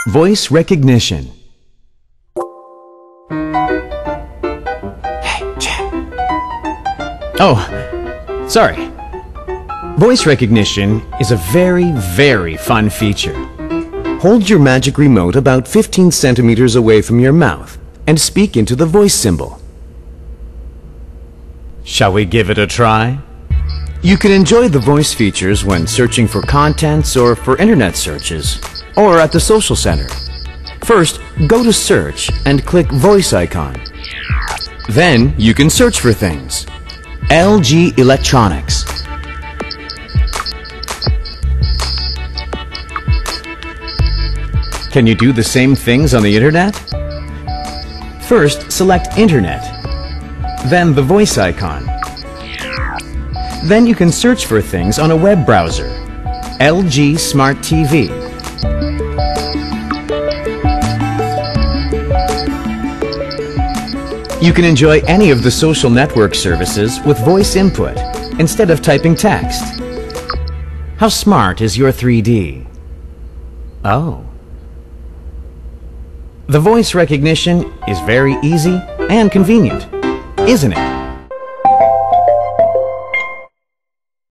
Voice recognition. Hey, Jack. Oh, sorry. Voice recognition is a very, very fun feature. Hold your magic remote about 15 centimeters away from your mouth and speak into the voice symbol. Shall we give it a try? You can enjoy the voice features when searching for contents or for internet searches, or at the social center. First, go to Search and click Voice icon. Then you can search for things. LG Electronics. Can you do the same things on the internet? First, select Internet, then the voice icon. Then you can search for things on a web browser. LG Smart TV. You can enjoy any of the social network services with voice input instead of typing text. How smart is your 3D? Oh. The voice recognition is very easy and convenient, isn't it?